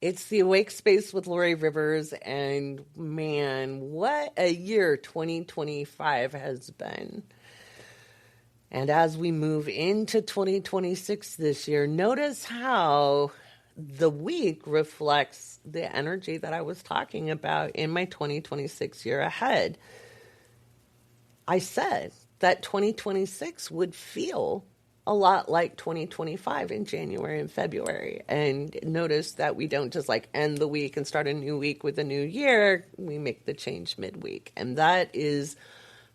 It's the Awake Space with Laurie Rivers, and man, what a year 2025 has been. And as we move into 2026 this year, notice how the week reflects the energy that I was talking about in my 2026 year ahead. I said that 2026 would feel a lot like 2025 in January and February. And notice that we don't just like end the week and start a new week with a new year. We make the change midweek. And that is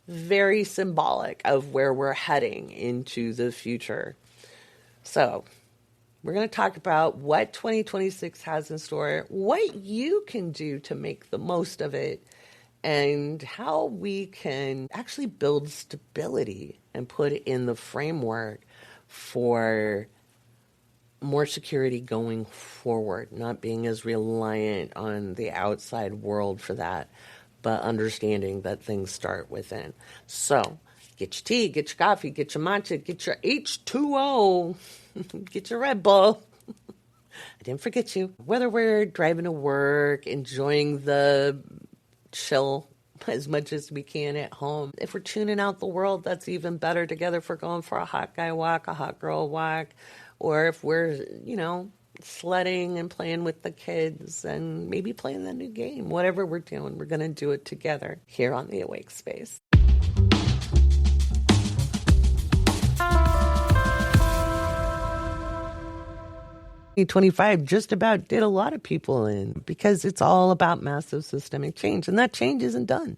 very symbolic of where we're heading into the future. So we're going to talk about what 2026 has in store, what you can do to make the most of it, and how we can actually build stability and put in the framework for more security going forward, not being as reliant on the outside world for that, but understanding that things start within. So get your tea, get your coffee, get your matcha, get your H2O, get your Red Bull. I didn't forget you. Whether we're driving to work, enjoying the chill as much as we can at home. If we're tuning out the world, that's even better. Together, if we're going for a hot guy walk, a hot girl walk, or if we're, sledding and playing with the kids and maybe playing the new game, whatever we're doing, we're going to do it together here on the Awake Space. 2025 just about did a lot of people in because it's all about massive systemic change, and that change isn't done.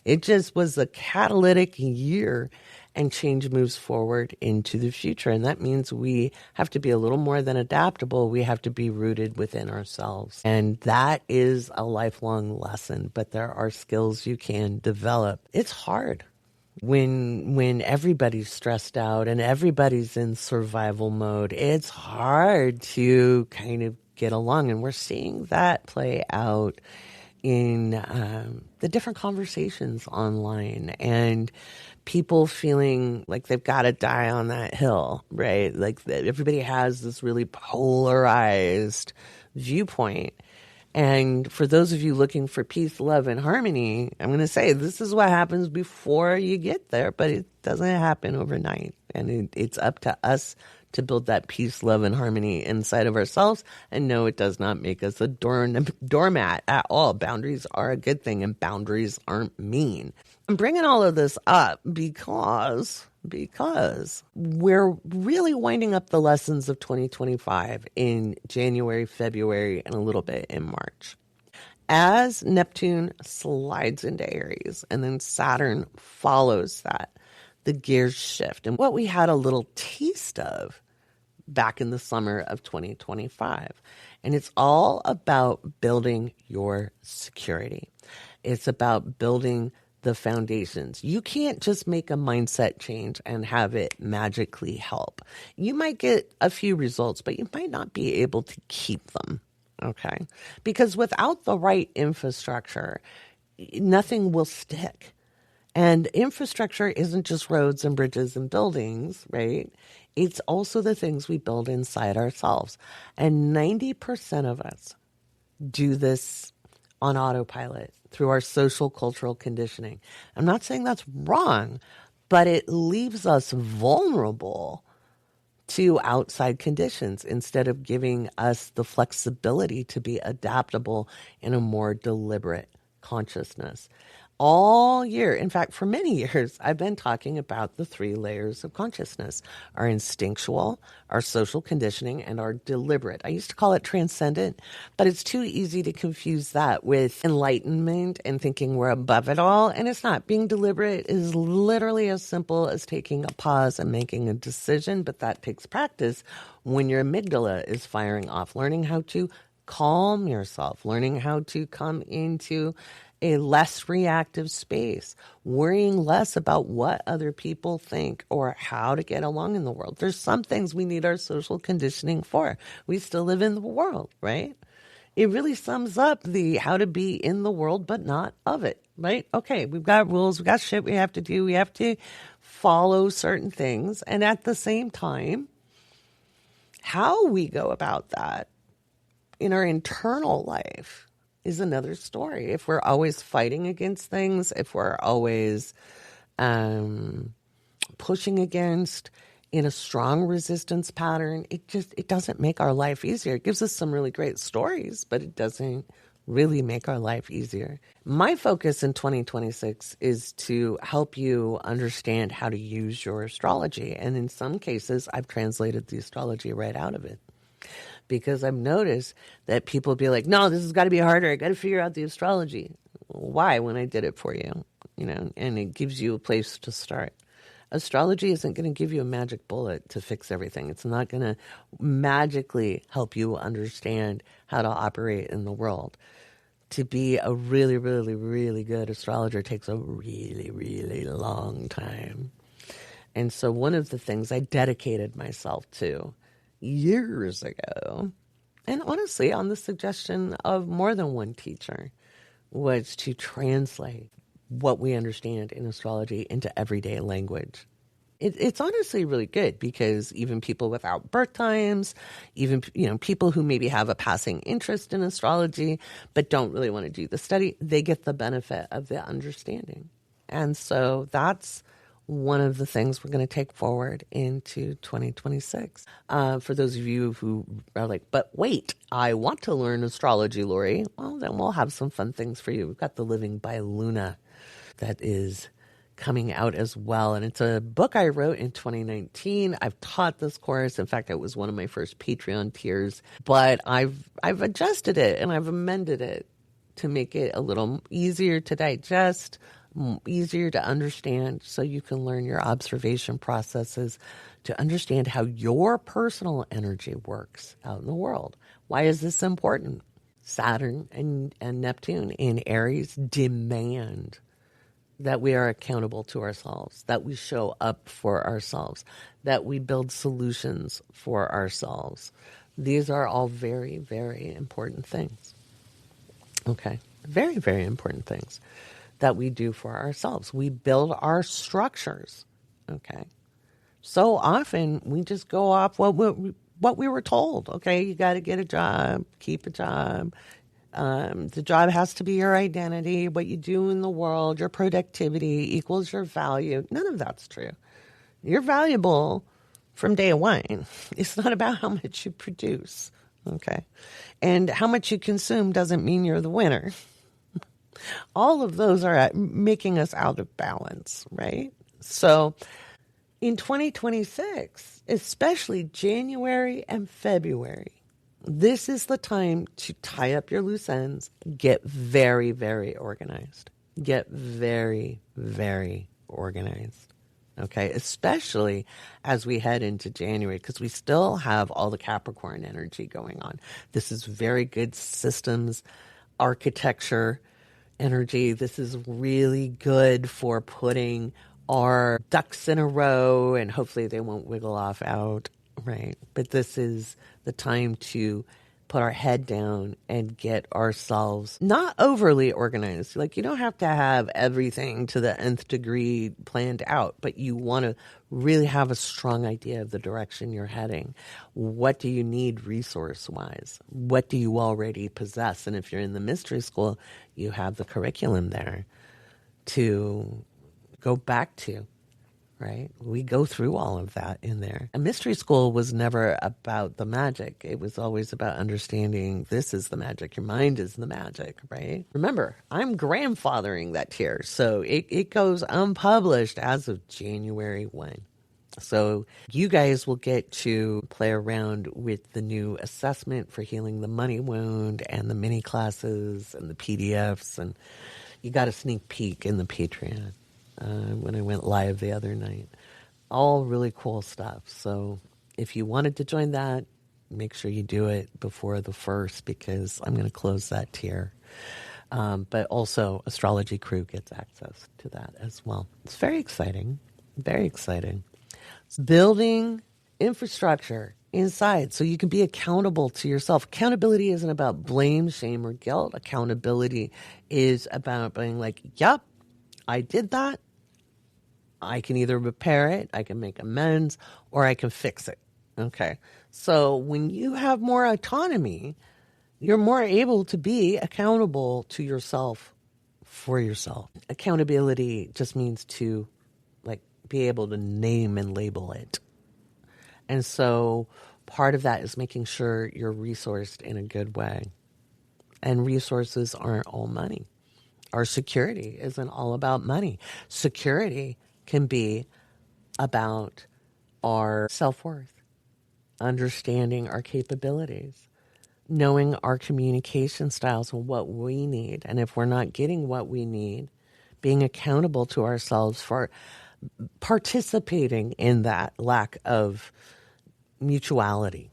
It just was a catalytic year, and change moves forward into the future. And that means we have to be a little more than adaptable. We have to be rooted within ourselves. And that is a lifelong lesson, but there are skills you can develop. It's hard when everybody's stressed out and everybody's in survival mode. It's hard to kind of get along, and we're seeing that play out in the different conversations online and people feeling like they've got to die on that hill, right? Like everybody has this really polarized viewpoint. And for those of you looking for peace, love, and harmony, I'm going to say this is what happens before you get there, but it doesn't happen overnight. And it's up to us to build that peace, love, and harmony inside of ourselves. And no, it does not make us a doormat at all. Boundaries are a good thing, and boundaries aren't mean. I'm bringing all of this up because we're really winding up the lessons of 2025 in January, February, and a little bit in March. As Neptune slides into Aries and then Saturn follows that, the gears shift. And what we had a little taste of back in the summer of 2025. And it's all about building your security. It's about building the foundations. You can't just make a mindset change and have it magically help. You might get a few results, but you might not be able to keep them. Okay? Because without the right infrastructure, nothing will stick. And infrastructure isn't just roads and bridges and buildings, right? It's also the things we build inside ourselves. And 90% of us do this on autopilot through our social cultural conditioning. I'm not saying that's wrong, but it leaves us vulnerable to outside conditions instead of giving us the flexibility to be adaptable in a more deliberate consciousness. All year, in fact, for many years, I've been talking about the 3 layers of consciousness: our instinctual, our social conditioning, and our deliberate. I used to call it transcendent, but it's too easy to confuse that with enlightenment and thinking we're above it all. And it's not. Being deliberate is literally as simple as taking a pause and making a decision, but that takes practice when your amygdala is firing off, learning how to calm yourself, learning how to come into a less reactive space, worrying less about what other people think or how to get along in the world. There's some things we need our social conditioning for. We still live in the world, right? It really sums up the how to be in the world but not of it, right? Okay, we've got rules, we've got shit we have to do, we have to follow certain things. And at the same time, how we go about that in our internal life is another story. If we're always fighting against things, if we're always pushing against in a strong resistance pattern, it doesn't make our life easier. It gives us some really great stories, but it doesn't really make our life easier. My focus in 2026 is to help you understand how to use your astrology. And in some cases, I've translated the astrology right out of it, because I've noticed that people be like, no, this has got to be harder. I got to figure out the astrology. Why, when I did it for you? And it gives you a place to start. Astrology isn't going to give you a magic bullet to fix everything. It's not going to magically help you understand how to operate in the world. To be a really, really, really good astrologer takes a really, really long time. And so one of the things I dedicated myself to years ago, and honestly on the suggestion of more than one teacher, was to translate what we understand in astrology into everyday language. It's honestly really good, because even people without birth times, even people who maybe have a passing interest in astrology but don't really want to do the study, they get the benefit of the understanding. And so that's one of the things we're going to take forward into 2026. For those of you who are like, but wait, I want to learn astrology, Laurie. Well, then we'll have some fun things for you. We've got the Living by Luna that is coming out as well. And it's a book I wrote in 2019. I've taught this course. In fact, it was one of my first Patreon tiers, but I've adjusted it and I've amended it to make it a little easier to digest, easier to understand, so you can learn your observation processes to understand how your personal energy works out in the world. Why is this important? Saturn and Neptune in Aries demand that we are accountable to ourselves, that we show up for ourselves, that we build solutions for ourselves. These are all very, very important things. Okay, very, very important things that we do for ourselves. We build our structures. Okay, so often we just go off what we were told. Okay, you got to get a job, keep a job. The job has to be your identity, what you do in the world, your productivity equals your value. None of that's true. You're valuable from day one. It's not about how much you produce, okay? And how much you consume doesn't mean you're the winner. All of those are making us out of balance, right? So in 2026, especially January and February, this is the time to tie up your loose ends, get very, very organized. Get very, very organized, okay? Especially as we head into January, because we still have all the Capricorn energy going on. This is very good systems, architecture energy. This is really good for putting our ducks in a row, and hopefully they won't wiggle off out. Right. But this is the time to put our head down and get ourselves not overly organized. Like, you don't have to have everything to the nth degree planned out, but you want to really have a strong idea of the direction you're heading. What do you need resource-wise? What do you already possess? And if you're in the mystery school, you have the curriculum there to go back to. Right? We go through all of that in there. A mystery school was never about the magic. It was always about understanding this is the magic. Your mind is the magic, right? Remember, I'm grandfathering that tier. So it goes unpublished as of January 1. So you guys will get to play around with the new assessment for healing the money wound and the mini classes and the PDFs. And you got a sneak peek in the Patreon. When I went live the other night. All really cool stuff. So if you wanted to join that, make sure you do it before the 1st, because I'm going to close that tier. But also Astrology Crew gets access to that as well. It's very exciting. Very exciting. It's building infrastructure inside so you can be accountable to yourself. Accountability isn't about blame, shame, or guilt. Accountability is about being like, yep, I did that. I can either repair it, I can make amends, or I can fix it. Okay. So when you have more autonomy, you're more able to be accountable to yourself for yourself. Accountability just means to like be able to name and label it. And so part of that is making sure you're resourced in a good way. And resources aren't all money. Our security isn't all about money. Security can be about our self-worth, understanding our capabilities, knowing our communication styles and what we need. And if we're not getting what we need, being accountable to ourselves for participating in that lack of mutuality.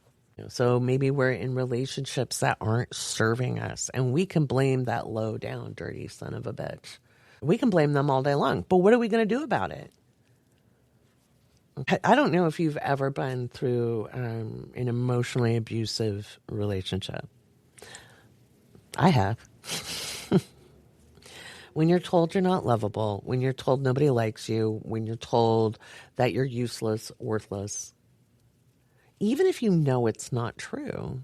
So maybe we're in relationships that aren't serving us, and we can blame that low down, dirty son of a bitch. We can blame them all day long, but what are we going to do about it? I don't know if you've ever been through an emotionally abusive relationship. I have. When you're told you're not lovable, when you're told nobody likes you, when you're told that you're useless, worthless, even if you know it's not true,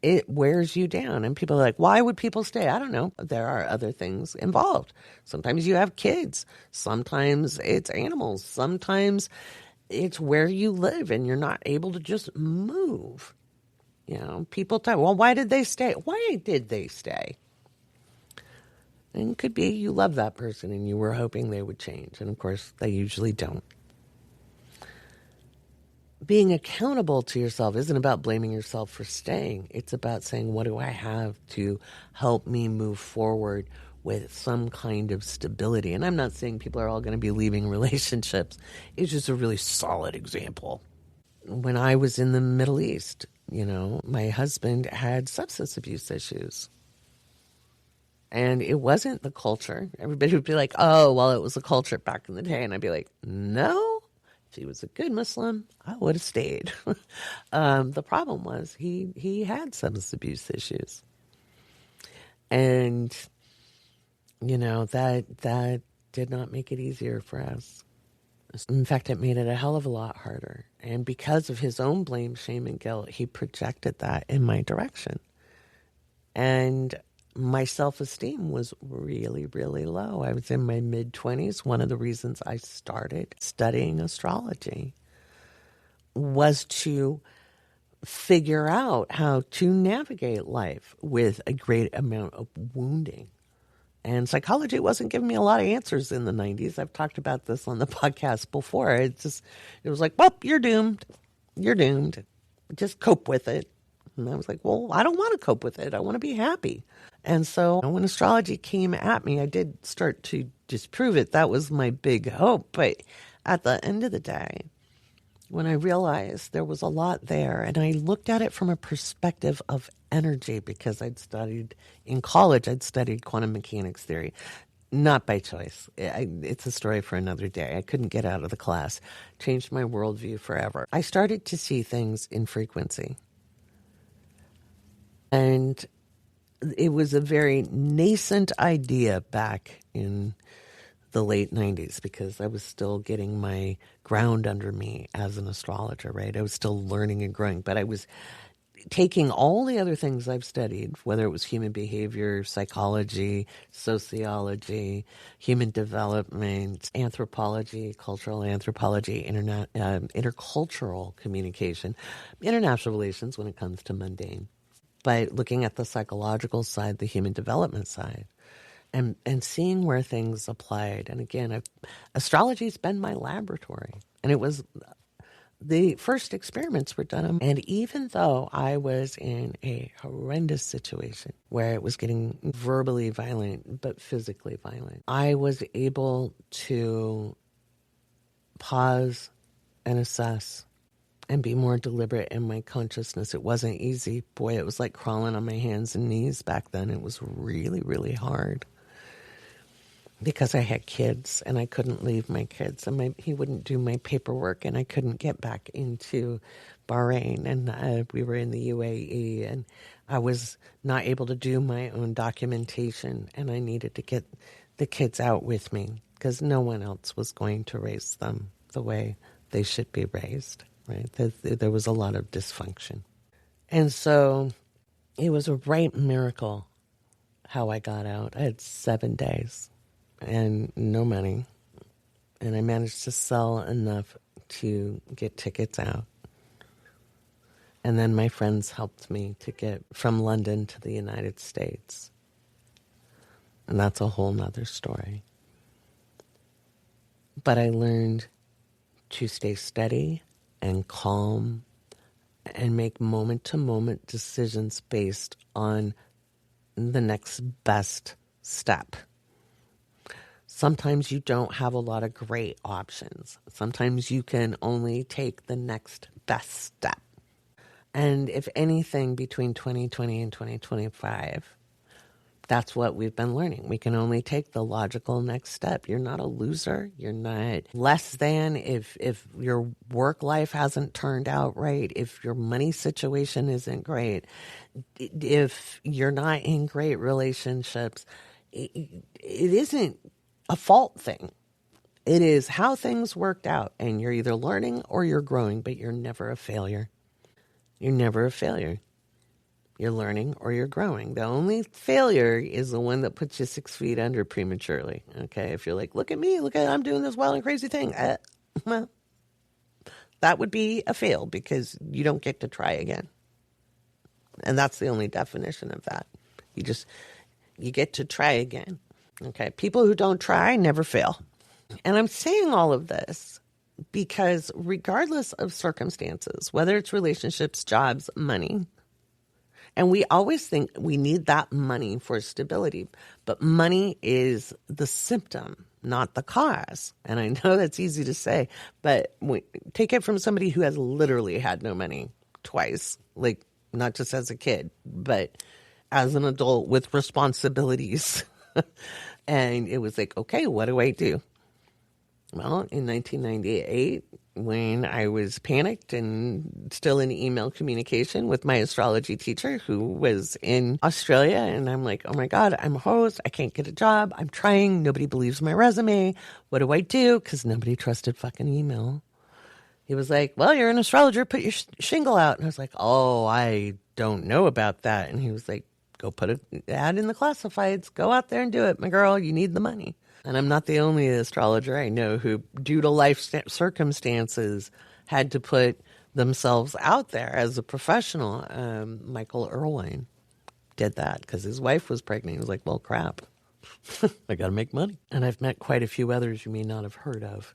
it wears you down. And people are like, why would people stay? I don't know. There are other things involved. Sometimes you have kids. Sometimes it's animals. Sometimes it's where you live and you're not able to just move. People talk, well, why did they stay? Why did they stay? And it could be you love that person and you were hoping they would change. And of course, they usually don't. Being accountable to yourself isn't about blaming yourself for staying. It's about saying, what do I have to help me move forward with some kind of stability? And I'm not saying people are all going to be leaving relationships. It's just a really solid example. When I was in the Middle East, my husband had substance abuse issues. And it wasn't the culture. Everybody would be like, oh, well, it was the culture back in the day. And I'd be like, no. If he was a good Muslim, I would have stayed. The problem was he had substance abuse issues. And, that did not make it easier for us. In fact, it made it a hell of a lot harder. And because of his own blame, shame, and guilt, he projected that in my direction. And my self-esteem was really, really low. I was in my mid-20s. One of the reasons I started studying astrology was to figure out how to navigate life with a great amount of wounding. And psychology wasn't giving me a lot of answers in the 90s. I've talked about this on the podcast before. It was like, well, you're doomed. You're doomed. Just cope with it. And I was like, well, I don't want to cope with it. I want to be happy. And so when astrology came at me, I did start to disprove it. That was my big hope. But at the end of the day, when I realized there was a lot there, and I looked at it from a perspective of energy, because in college, I'd studied quantum mechanics theory. Not by choice. It's a story for another day. I couldn't get out of the class. Changed my worldview forever. I started to see things in frequency. And it was a very nascent idea back in the late 90s, because I was still getting my ground under me as an astrologer, right? I was still learning and growing, but I was taking all the other things I've studied, whether it was human behavior, psychology, sociology, human development, anthropology, cultural anthropology, intercultural communication, international relations when it comes to mundane, by looking at the psychological side, the human development side, and seeing where things applied. And again, astrology's been my laboratory. And it was the first experiments were done. And even though I was in a horrendous situation where it was getting verbally violent, but physically violent, I was able to pause and assess and be more deliberate in my consciousness. It wasn't easy. Boy, it was like crawling on my hands and knees back then. It was really, really hard, because I had kids and I couldn't leave my kids, and he wouldn't do my paperwork, and I couldn't get back into Bahrain, and we were in the UAE, and I was not able to do my own documentation, and I needed to get the kids out with me because no one else was going to raise them the way they should be raised. Right? There was a lot of dysfunction. And so It was a right miracle how I got out. I had 7 days and no money. And I managed to sell enough to get tickets out. And then my friends helped me to get from London to the United States. And that's a whole nother story. But I learned to stay steady and calm and make moment-to-moment decisions based on the next best step. Sometimes you don't have a lot of great options. Sometimes you can only take the next best step. And if anything, between 2020 and 2025, that's what we've been learning. We can only take the logical next step. You're not a loser. You're not less than if your work life hasn't turned out right, if your money situation isn't great, if you're not in great relationships. It isn't a fault thing. It is how things worked out, and you're either learning or you're growing, but you're never a failure. You're never a failure. You're learning or you're growing. The only failure is the one that puts you 6 feet under prematurely. Okay, if you're like, look at me, I'm doing this wild and crazy thing. Well, that would be a fail because you don't get to try again. And that's the only definition of that. You get to try again. Okay, people who don't try never fail. And I'm saying all of this because regardless of circumstances, whether it's relationships, jobs, money, and we always think we need that money for stability, but money is the symptom, not the cause. And I know that's easy to say, but take it from somebody who has literally had no money twice, like not just as a kid, but as an adult with responsibilities. And it was like, okay, what do I do? Well, in 1998, when I was panicked and still in email communication with my astrology teacher who was in Australia, and I'm like, oh my God, I'm a host. I can't get a job. I'm trying. Nobody believes my resume. What do I do? Because nobody trusted fucking email. He was like, well, you're an astrologer. Put your shingle out. And I was like, oh, I don't know about that. And he was like, go put an ad in the classifieds. Go out there and do it, my girl. You need the money. And I'm not the only astrologer I know who, due to life circumstances, had to put themselves out there as a professional. Michael Irwine did that because his wife was pregnant. He was like, well, crap. I got to make money. And I've met quite a few others you may not have heard of.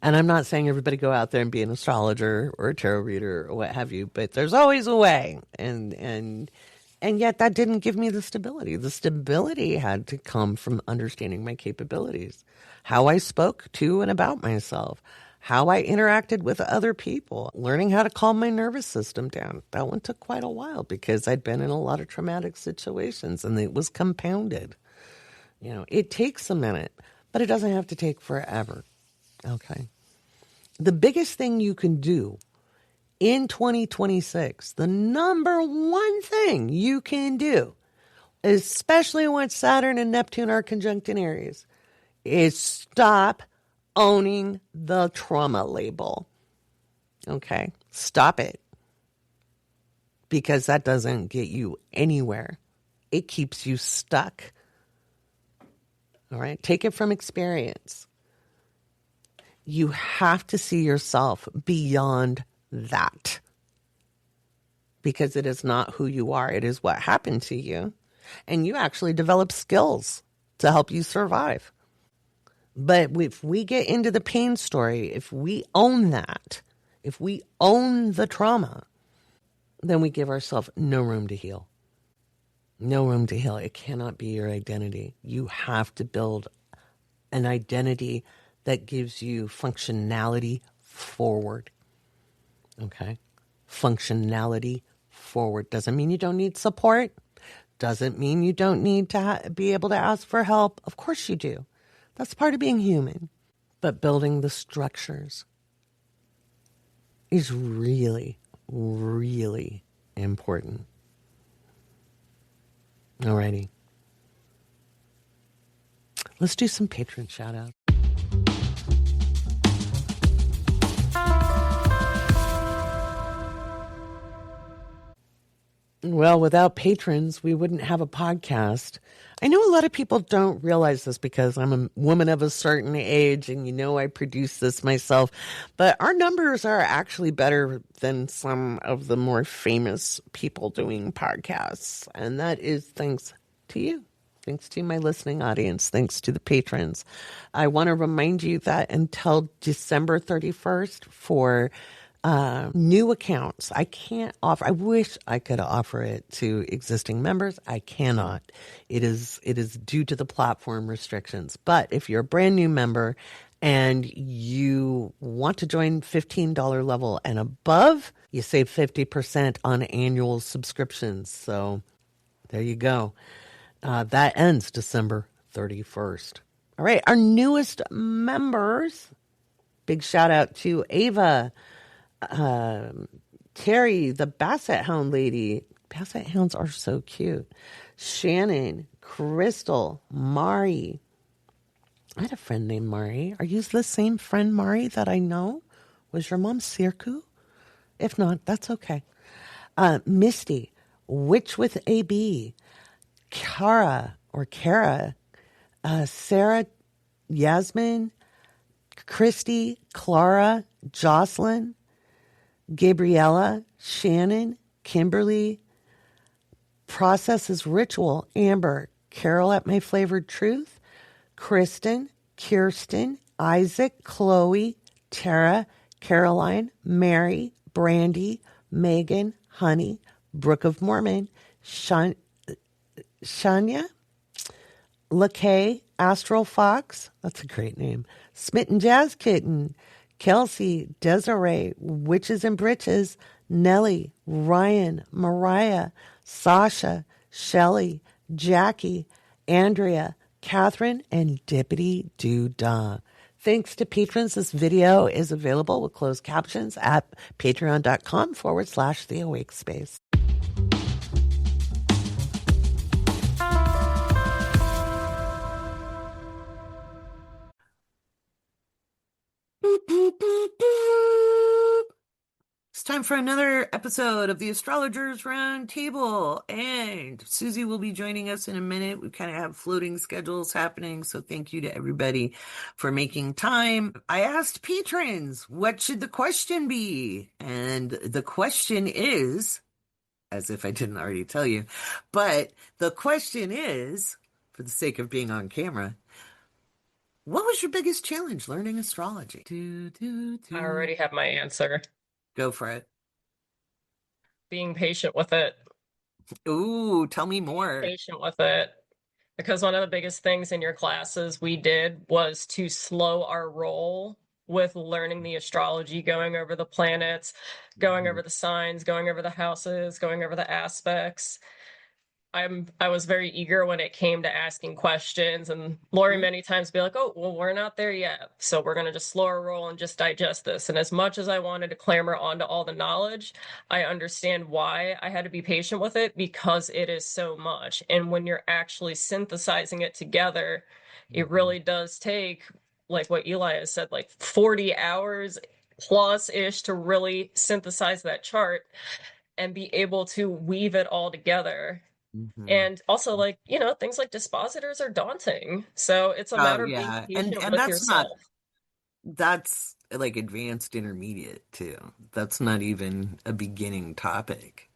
And I'm not saying everybody go out there and be an astrologer or a tarot reader or what have you, but there's always a way. And yet that didn't give me the stability. The stability had to come from understanding my capabilities, how I spoke to and about myself, how I interacted with other people, learning how to calm my nervous system down. That one took quite a while because I'd been in a lot of traumatic situations and it was compounded. You know, it takes a minute, but it doesn't have to take forever. Okay. The biggest thing you can do in 2026, the number one thing you can do, especially when Saturn and Neptune are conjunct in Aries, is stop owning the trauma label. Okay? Stop it. Because that doesn't get you anywhere. It keeps you stuck. All right? Take it from experience. You have to see yourself beyond that, because it is not who you are. It is what happened to you, and you actually develop skills to help you survive. But if we get into the pain story, if we own that, if we own the trauma, then we give ourselves no room to heal. No room to heal. It cannot be your identity. You have to build an identity that gives you functionality forward. Okay? Functionality forward. Doesn't mean you don't need support. Doesn't mean you don't need to be able to ask for help. Of course you do. That's part of being human. But building the structures is really, really important. Alrighty. Let's do some patron shout outs. Well, without patrons, we wouldn't have a podcast. I know a lot of people don't realize this because I'm a woman of a certain age and I produce this myself, but our numbers are actually better than some of the more famous people doing podcasts. And that is thanks to you. Thanks to my listening audience. Thanks to the patrons. I want to remind you that until December 31st for new accounts, I can't offer. I wish I could offer it to existing members. I cannot. It is due to the platform restrictions. But if you're a brand new member and you want to join $15 level and above, you save 50% on annual subscriptions. So there you go. That ends December 31st. All right, our newest members. Big shout out to Ava, Terry, the Basset Hound lady. Basset Hounds are so cute. Shannon, Crystal, Mari. I had a friend named Mari. Are you the same friend, Mari, that I know? Was your mom Sirku? If not, that's okay. Misty, Witch with AB, Kara, Sarah, Yasmin, Christy, Clara, Jocelyn, Gabriella, Shannon, Kimberly, Processes Ritual, Amber, Carol at My Flavored Truth, Kristen, Kirsten, Isaac, Chloe, Tara, Caroline, Mary, Brandy, Megan, Honey, Brook of Mormon, Shania, LaKay, Astral Fox, that's a great name, Smitten Jazz Kitten, Kelsey, Desiree, Witches and Britches, Nellie, Ryan, Mariah, Sasha, Shelley, Jackie, Andrea, Catherine, and Dippity Doo Dah. Thanks to patrons, this video is available with closed captions at patreon.com/The Awake Space. It's time for another episode of the Astrologers Roundtable, and Susie will be joining us in a minute. We kind of have floating schedules happening, so thank you to everybody for making time. I asked patrons, what should the question be? And the question is, as if I didn't already tell you, but the question is, for the sake of being on camera, what was your biggest challenge learning astrology? I already have my answer. Go for it. Being patient with it. Ooh, tell me more. Patient with it. Because one of the biggest things in your classes we did was to slow our roll with learning the astrology, going over the planets, going over the signs, going over the houses, going over the aspects. I was very eager when it came to asking questions, and Laurie many times be like, oh, well, we're not there yet, so we're going to just slow our roll and just digest this. And as much as I wanted to clamor onto all the knowledge, I understand why I had to be patient with it, because it is so much. And when you're actually synthesizing it together, it really does take, like what Eli has said, like 40 hours plus ish to really synthesize that chart and be able to weave it all together. And also, like, things like dispositors are daunting. So it's a matter of being patient and with that's not, yourself. that's like advanced intermediate too. That's not even a beginning topic.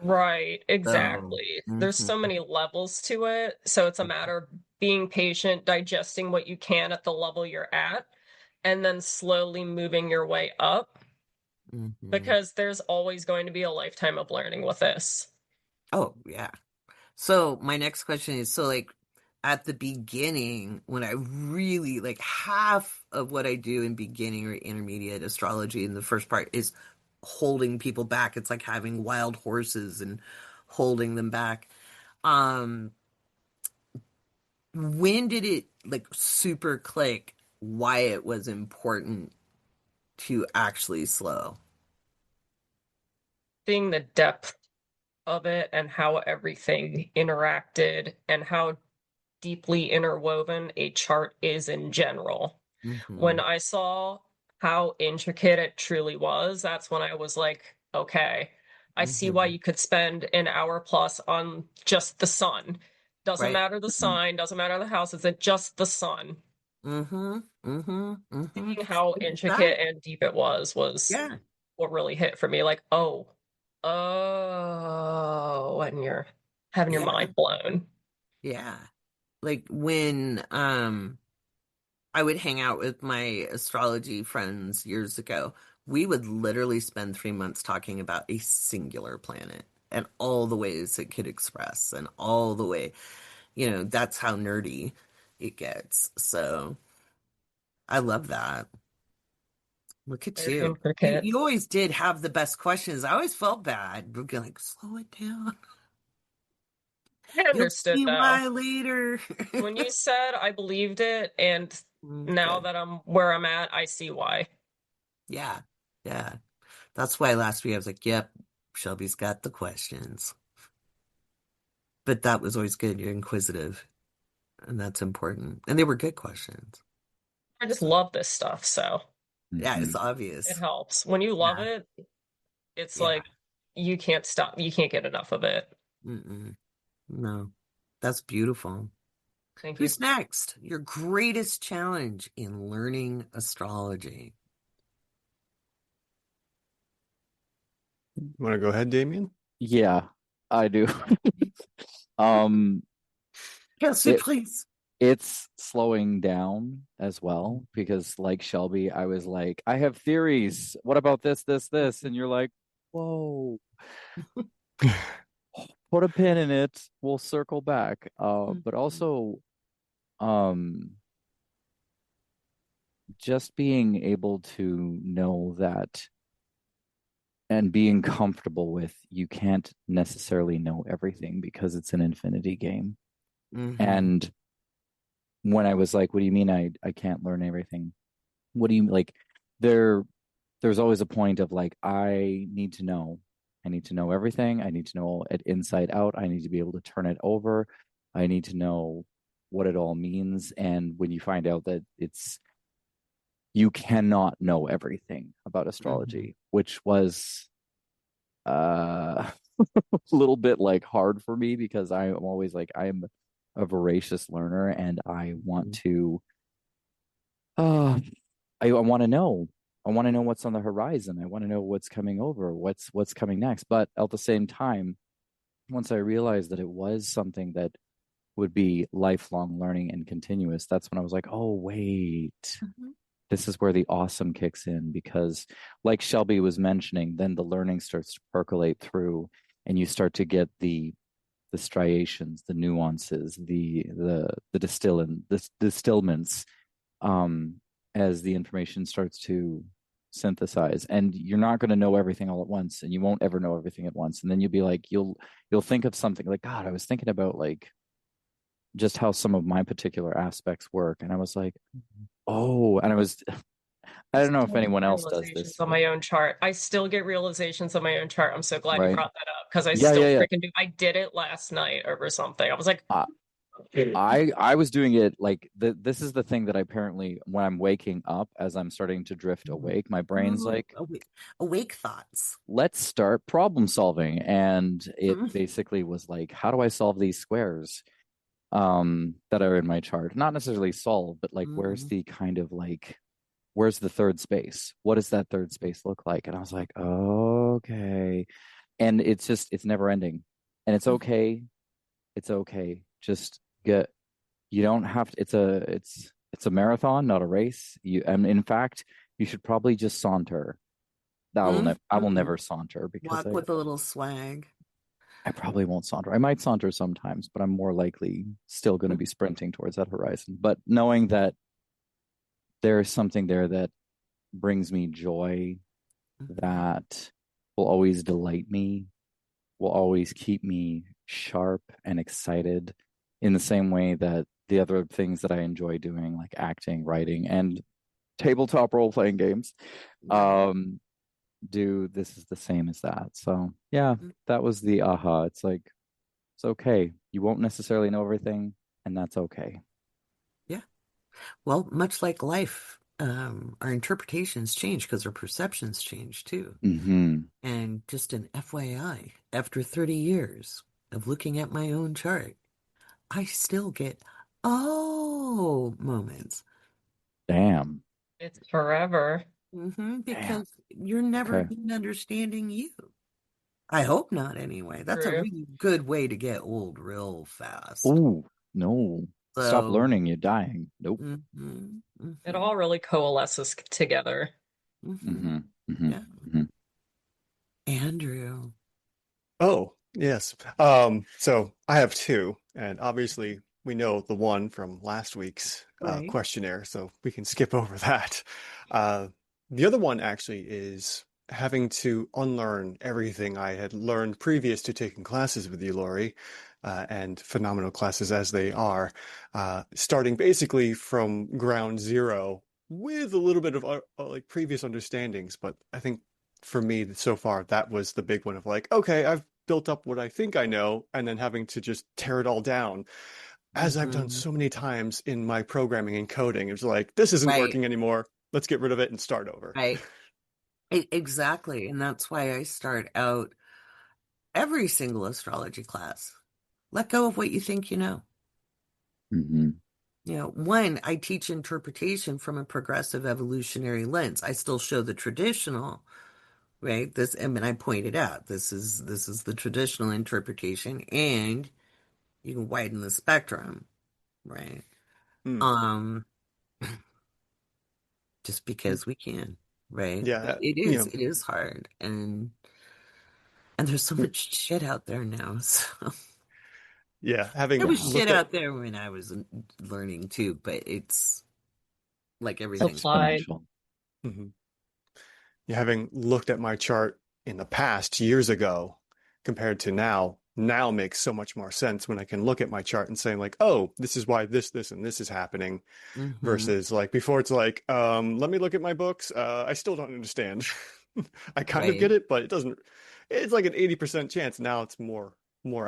Right, So, exactly. There's so many levels to it. So it's a matter of being patient, digesting what you can at the level you're at, and then slowly moving your way up, because there's always going to be a lifetime of learning with this. Oh, yeah. So my next question is, so like at the beginning, when I really like half of what I do in beginning or intermediate astrology in the first part is holding people back. It's like having wild horses and holding them back. Um, when did it like super click why it was important to actually slow? Seeing the depth of it and how everything interacted and how deeply interwoven a chart is in general. When I saw how intricate it truly was, that's when I was like, okay, I see why you could spend an hour plus on just the sun. Doesn't Right. matter the sign, doesn't matter the house, it's just the sun. Mm-hmm. Mm-hmm. Mm-hmm. Seeing how That, intricate and deep it was yeah. what really hit for me. Like, and you're having your Yeah. mind blown. Yeah. Like when I would hang out with my astrology friends years ago, we would literally spend 3 months talking about a singular planet and all the ways it could express and all the way, that's how nerdy it gets. So I love that. Look at Very you. You intricate. you always did have the best questions. I always felt bad. We'd be like, slow it down. I You'll understood see though. why later. When you said I believed it, and now Good. that I'm where I'm at, I see why. Yeah. Yeah. That's why last week I was like, yep, Shelby's got the questions. But that was always good. You're inquisitive, and that's important. And they were good questions. I just So, love this stuff, so yeah, it's Mhm. it obvious. helps. When you love Yeah. it, it's Yeah. like you can't stop. You can't get enough of it. Mm-mm. No, that's beautiful. Thank you. Who's next? Your greatest challenge in learning astrology. Want to go ahead, Damien? Yeah, I do. Um, Kelsey, it please. it's slowing down as well because like Shelby, I was like, I have theories. What about this, this, this? And you're like, whoa, put a pin in it. We'll circle back. But also, um, just being able to know that and being comfortable with you can't necessarily know everything because it's an infinity game. Mm-hmm. And when I was like, what do you mean I can't learn everything? What do you like there there's always a point of like I need to know. I need to know everything. I need to know it inside out. I need to be able to turn it over. I need to know what it all means. And when you find out that it's you cannot know everything about Mm-hmm. astrology, which was a little bit like hard for me because I'm always like I'm a voracious learner and I want to uh I want to know. I want to know what's on the horizon. I want to know what's coming over, what's coming next. But at the same time, once I realized that it was something that would be lifelong learning and continuous, that's when I was like, oh wait, Mm-hmm. this is where the awesome kicks in because like Shelby was mentioning, then the learning starts to percolate through and you start to get the striations, the nuances, the distillments um, as the information starts to synthesize. And you're not going to know everything all at once, and you won't ever know everything at once. And then you'll be like, you'll think of something like, God, I was thinking about like just how some of my particular aspects work, and I was like, oh, and I was, I I don't know if still anyone get else does realizations this, on my own chart. I still get realizations on my own chart. I'm so glad you right? brought that up because I Yeah, still yeah, yeah. freaking do. I did it last night over something. I was like, Uh, I was doing it like this is the thing that I apparently when I'm waking up as I'm starting to drift awake, my brain's Oh, like, awake thoughts. let's start problem solving. And it Mm-hmm. basically was like, how do I solve these squares that are in my chart? Not necessarily solve, but like where's the kind of like where's the third space? What does that third space look like? And I was like, okay. And it's just it's never ending. And it's okay. It's okay. Just get you don't have to it's a marathon, not a race. You and in fact, you should probably just saunter. I will Mm-hmm. never saunter because Walk with a little swag. I probably won't saunter. I might saunter sometimes, but I'm more likely still going to be sprinting towards that horizon. But knowing that there is something there that brings me joy, Mm-hmm. that will always delight me, will always keep me sharp and excited in the same way that the other things that I enjoy doing, like acting, writing, and tabletop role playing games, Right. um, do this is the same as that. So yeah, that was the aha. It's like it's okay. You won't necessarily know everything, and that's okay. Yeah. Well, much like life, our interpretations change because our perceptions change too. Mm-hmm. And just an FYI, after 30 years of looking at my own chart, I still get oh moments. Damn. It's forever. Damn. Because you're never Okay. even understanding you. I hope not anyway. That's a True. really good way to get old real fast. Oh, no. Stop So, learning, you're dying. Nope. It all really coalesces together. Mm-hmm. Mm-hmm. Yeah. Mm-hmm. Andrew. Oh, yes. So I have two, and obviously we know the one from last week's Right. questionnaire, so we can skip over that. Uh, the other one actually is having to unlearn everything I had learned previous to taking classes with you, Laurie, and phenomenal classes as they are, starting basically from ground zero with a little bit of like previous understandings, but I think for me so far, that was the big one of like, okay, I've built up what I think I know, and then having to just tear it all down, as I've done so many times in my programming and coding. It's like, this isn't Right. working anymore. Let's get rid of it and start over. Right. Exactly. And that's why I start out every single astrology class. Let go of what you think you know. Mm-hmm. One, I teach interpretation from a progressive evolutionary lens. I still show the traditional, right? I mean, I pointed out this is the traditional interpretation, and you can widen the spectrum, right? Mm. Um, just because we can, right? But Yeah, it is hard, and there's so much shit out there now. So yeah, there having was Yeah. shit looked at out there when I was learning too, but it's like everything. Applied. Exponential. mhm. Yeah, having looked at my chart in the past years ago compared to now makes so much more sense when I can look at my chart and say like, oh, this is why this, and this is happening. Hmm. Versus like before it's like, let me look at my books. I still don't understand. I kind of Right. get it, but it's like an 80% chance. Now it's more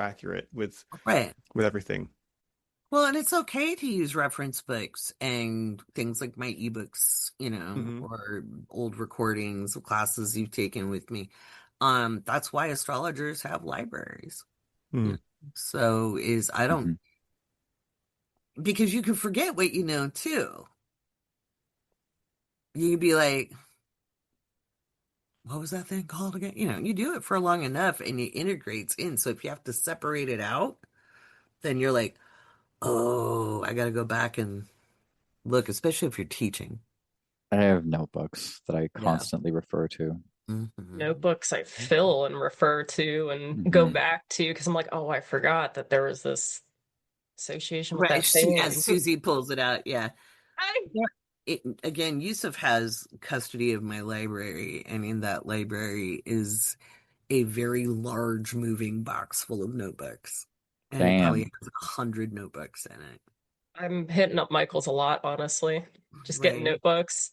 accurate with Right. everything. Well, and it's okay to use reference books and things like my ebooks, Hmm. or old recordings of classes you've taken with me. That's why astrologers have libraries. Mm. Yeah. So I don't, Mm-hmm. because you can forget what you know too. You can be like, what was that thing called again? You do it for long enough and it integrates in. So if you have to separate it out, then you're like, oh, I got to go back and look, especially if you're teaching. I have notebooks that I Yeah. constantly refer to. Hmm. Notebooks I fill and refer to and go Mm-hmm. back to because I'm like, oh, I forgot that there was this association with Right. that thing. Yeah, Susie pulls it out. Yeah. I- Again, Yusuf has custody of my library, and in that library is a very large moving box full of notebooks. And it probably Damn. has 100 notebooks in it. I'm hitting up Michael's a lot, honestly. Just getting Right. notebooks.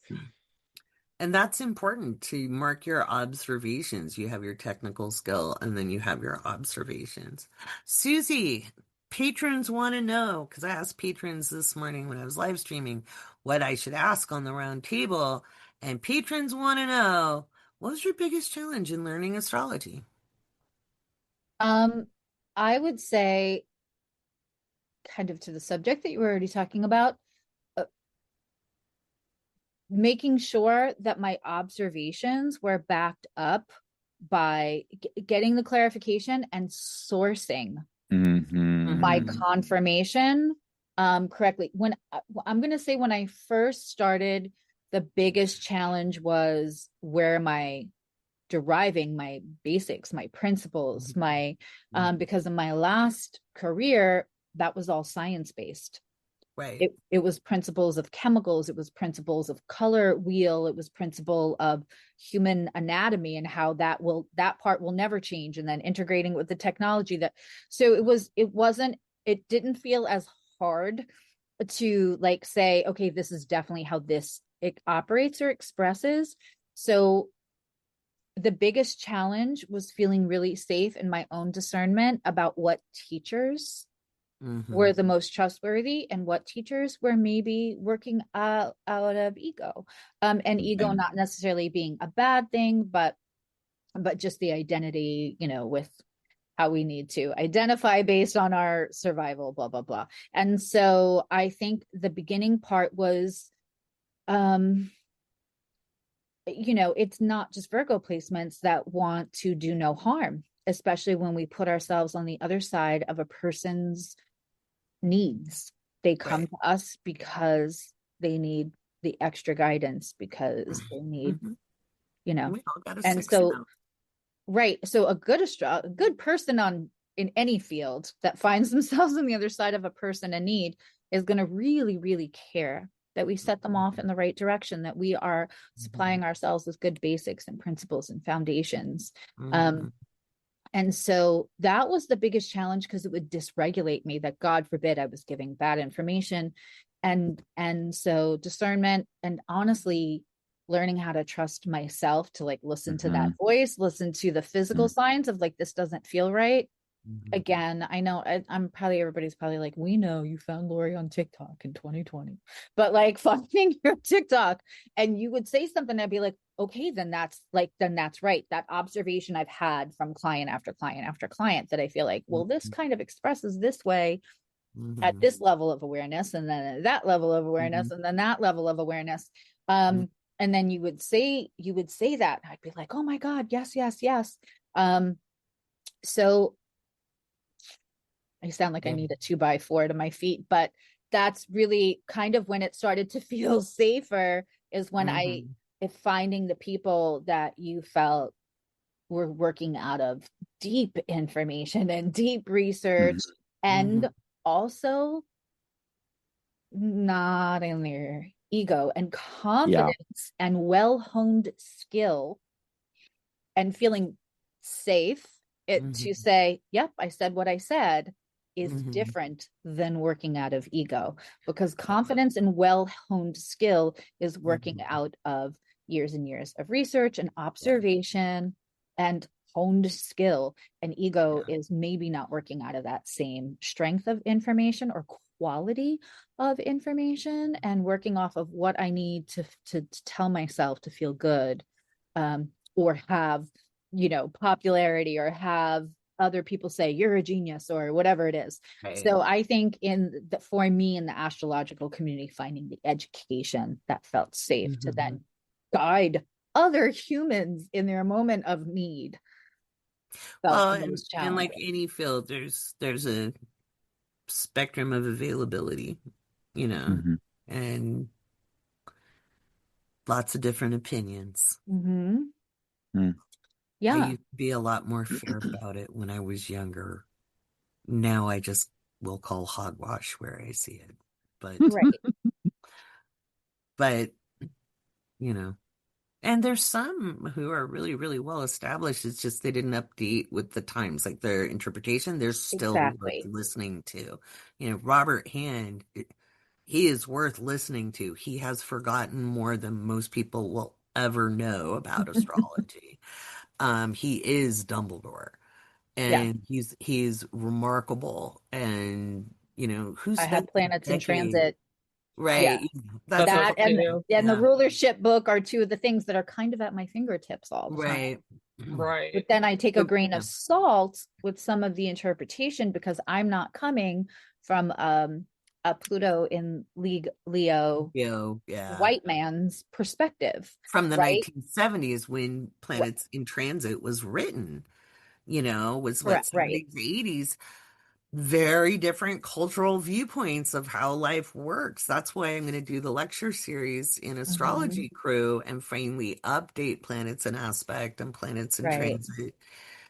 And that's important to mark your observations. You have your technical skill and then you have your observations. Susie, patrons want to know, because I asked patrons this morning when I was live streaming what I should ask on the round table. And patrons want to know, what was your biggest challenge in learning astrology? I would say, kind of to the subject that you were already talking about, making sure that my observations were backed up by getting the clarification and sourcing Mm-hmm. my Mhm. confirmation correctly. I'm going to say when I first started, the biggest challenge was where am I deriving my basics, my principles, because in my last career, that was all science-based. Right. It was principles of chemicals, it was principles of color wheel, it was principle of human anatomy and how that part will never change, and then integrating with the technology it didn't feel as hard to like say, okay, this is definitely how it operates or expresses. So the biggest challenge was feeling really safe in my own discernment about what teachers were the most trustworthy, and what teachers were maybe working out of ego. And ego not necessarily being a bad thing, but just the identity, with how we need to identify based on our survival, blah, blah, blah. And so I think the beginning part was, it's not just Virgo placements that want to do no harm, especially when we put ourselves on the other side of a person's needs. They come to us because they need the extra guidance, because they need, We all got a and sixth so, house. right. So a good person in any field that finds themselves on the other side of a person in need is going to really, really care that we set them off in the right direction, that we are supplying ourselves with good basics and principles and foundations. And so that was the biggest challenge, because it would dysregulate me, that God forbid I was giving bad information. And so discernment, and honestly learning how to trust myself to like listen to that voice, listen to the physical signs of like, this doesn't feel right. Again, I know everybody's probably like, we know you found Laurie on TikTok in 2020, but like finding your TikTok and you would say something, I'd be like, okay, then that's right. That observation I've had from client after client after client, that I feel like, well, this kind of expresses this way at this level of awareness, and then at that level of awareness, and then that level of awareness. And then you would say that, and I'd be like, oh my God, yes, yes, yes. So I sound like I need a 2x4 to my feet, but that's really kind of when it started to feel safer, is when if finding the people that you felt were working out of deep information and deep research, and also not in their ego, and confidence and well-honed skill, and feeling safe to say, yep, I said what I said, is different than working out of ego, because confidence and well-honed skill is working out of years and years of research and observation and honed skill, and ego is maybe not working out of that same strength of information or quality of information, and working off of what I need to tell myself to feel good, or have popularity, or have other people say you're a genius, or whatever it is. So I think for me in the astrological community, finding the education that felt safe to then guide other humans in their moment of need felt the most challenging. And like any field, there's a spectrum of availability, and lots of different opinions. Yeah. I used to be a lot more fair about it when I was younger. Now I just will call hogwash where I see it. But but and there's some who are really, really well established. It's just they didn't update with the times, like their interpretation. They're still worth listening to. Robert Hand, he is worth listening to. He has forgotten more than most people will ever know about astrology. He is Dumbledore, and he's remarkable. And who's I have planets in transit, right? Yeah. That and the rulership book are two of the things that are kind of at my fingertips all the time. Right. But then I take a grain of salt with some of the interpretation, because I'm not coming from a Pluto in Leo, white man's perspective from the 1970s, when planets in transit was written. Was what 70s, 80s. Very different cultural viewpoints of how life works. That's why I'm going to do the lecture series in Astrology Crew and finally update planets in aspect and planets in transit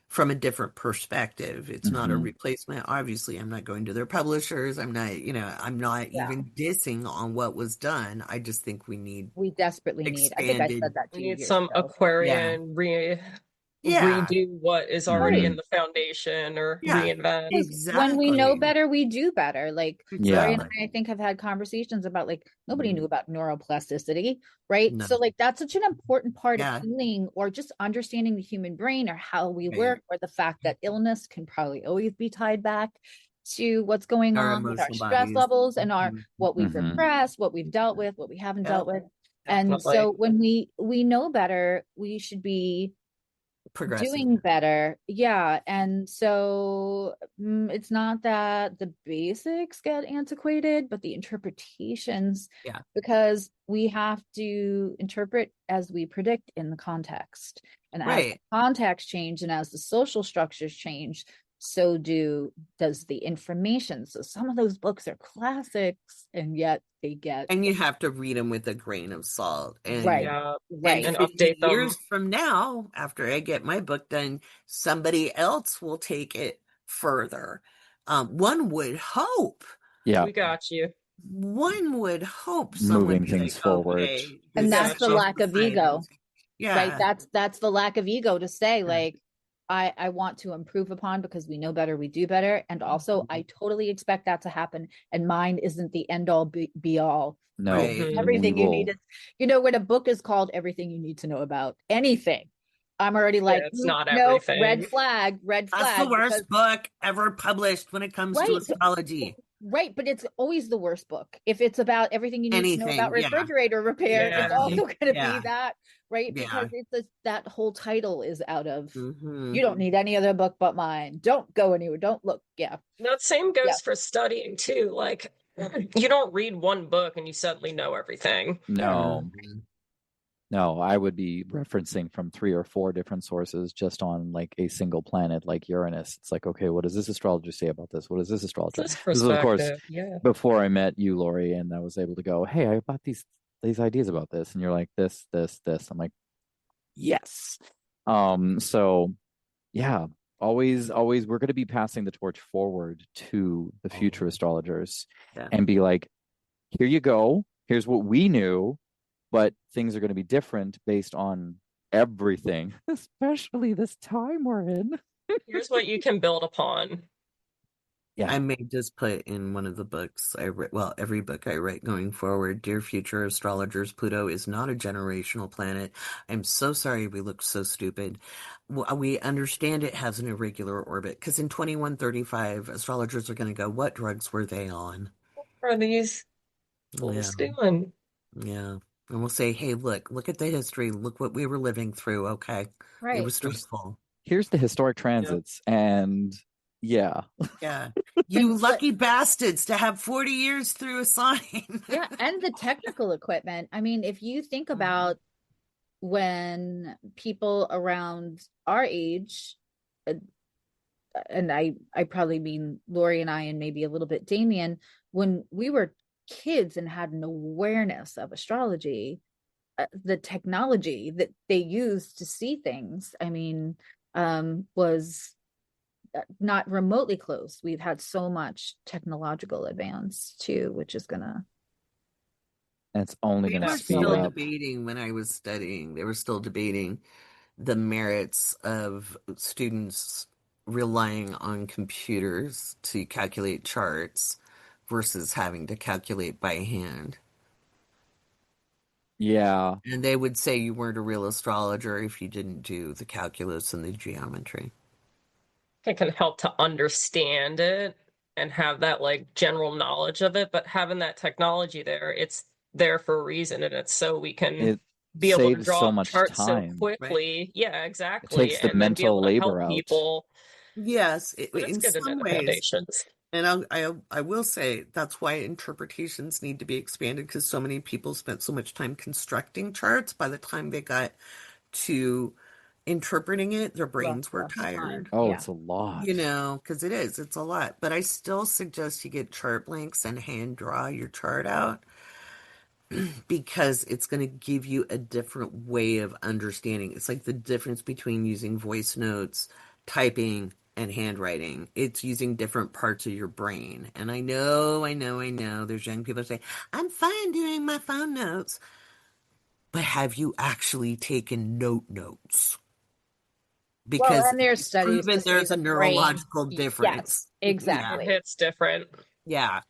from a different perspective. It's not a replacement. Obviously, I'm not going to their publishers. I'm not, I'm not even dissing on what was done. I just think we desperately need, I think I said that to you. We need some Aquarian redo what is already in the foundation, or reinvent. Exactly. When we know better, we do better. Like Laurie and I think have had conversations about, like, nobody knew about neuroplasticity, right? So like that's such an important part of healing, or just understanding the human brain, or how we work, or the fact that illness can probably always be tied back to what's going Our on with our emotional stress bodies. levels and our Mhm. what we've Mhm. repressed, what we've dealt with, what we haven't dealt with. And Definitely. so when we know better, we should be Progressive. doing better. Yeah. And so it's not that the basics get antiquated, but the interpretations, Yeah. because we have to interpret as we predict in the context. And as Right. the context change and as the social structures change, so does the information. So some of those books are classics, and yet they get And you have to read them with a grain of salt. And right, Yeah. right. And 50 update them. years from now, after I get my book done, somebody else will take it further. One would hope. Yeah. We got you. One would hope someone Moving would things say, forward. okay, And this that's is the Gotcha. lack of ego. science. Yeah. Right. That's the lack of ego to say, Yeah. like, I want to improve upon because we know better, we do better. And also I totally expect that to happen. And mine isn't the end all be all. No. Right. Mhm. Everything We you will- need is, when a book is called Everything You Need to Know About Anything, I'm already like, it's not no, everything. red flag. That's the because- worst book ever published when it comes to Right. astrology. Right, but it's always the worst book. If it's about everything you need to know Anything, about yeah. refrigerator repair, Yeah. it's also going to Yeah. be that, right? Yeah. Because that whole title is out of, Mhm. you don't need any other book but mine. Don't go anywhere. Don't look. Yeah. That same goes Yeah. for studying too. Like, you don't read one book and you suddenly know everything. No. Mhm. No, I would be referencing from 3 or 4 different sources just on like a single planet like Uranus. It's like, okay, what does this astrologer say about this? What does this astrologer? This This was, of course, perspective, yeah. before I met you, Laurie, and I was able to go, hey, I got these ideas about this, and you're like, this. I'm like, yes. So yeah, always we're going to be passing the torch forward to the future astrologers. Yeah. And be like, here you go. Here's what we knew, but things are going to be different based on everything, especially this time we're in. Here's what you can build upon. Yeah. I may just put in one of the books I write, well, every book I write going forward, Dear Future Astrologers, Pluto is not a generational planet. I'm so sorry we look so stupid. We understand it has an irregular orbit because in 2135, astrologers are going to go, what drugs were they on? What are these fools doing? Yeah. And we'll say, hey, look at the history. Look what we were living through. Okay. It Right. was stressful. Here's the historic transits. And yeah. Yeah. You lucky bastards to have 40 years through a sign. Yeah. And the technical equipment. I mean, if you think about when people around our age, and I probably mean Laurie and I, and maybe a little bit Damien, when we were kids and had an awareness of astrology, the technology that they used to see things, I mean, was not remotely close. We've had so much technological advance too, which is gonna. And it's only They going to were speed still up. debating when I was studying. They were still debating the merits of students relying on computers to calculate charts versus having to calculate by hand. Yeah. And they would say you weren't a real astrologer if you didn't do the calculus and the geometry. It can help to understand it and have that like general knowledge of it, but having that technology there, it's there for a reason, and it's so we can It be able to saves draw so up much charts so time. quickly. Right. Yeah, exactly. takes the and then be able mental to help labor out. people. Yes, But in it's good to know some the ways. foundations. And I will say that's why interpretations need to be expanded because so many people spent so much time constructing charts. By the time they got to interpreting it, their brains were tired. Oh, Yeah. it's a lot. You know, because it's a lot. But I still suggest you get chart blanks and hand draw your chart out because it's going to give you a different way of understanding. It's like the difference between using voice notes, typing, and handwriting. It's using different parts of your brain. And I know, there's young people say, I'm fine doing my phone notes. But have you actually taken notes? Because Well, and there's studies proven to say there's a the neurological brain. difference. Yes, exactly. It's different. Yeah.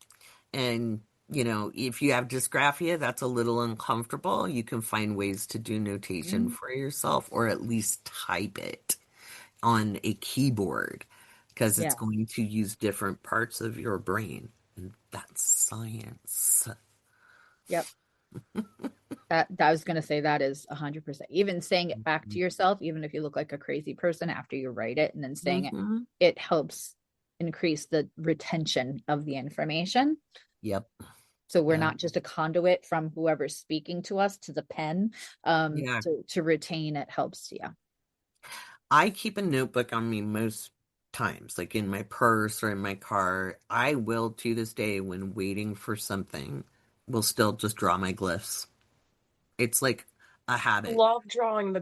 And, if you have dysgraphia, that's a little uncomfortable. You can find ways to do notation for yourself or at least type it on a keyboard. because it's Yeah. going to use different parts of your brain. And that's science. Yep. That I was going to say that is 100%. Even saying it back to yourself, even if you look like a crazy person after you write it and then saying Mm-hmm. it helps increase the retention of the information. Yep. So we're Yeah. not just a conduit from whoever's speaking to us to the pen. Yeah. To retain it helps. Yeah. I keep a notebook on me most times, like in my purse or in my car. I will, to this day, when waiting for something, will still just draw my glyphs. It's like a habit, Love drawing the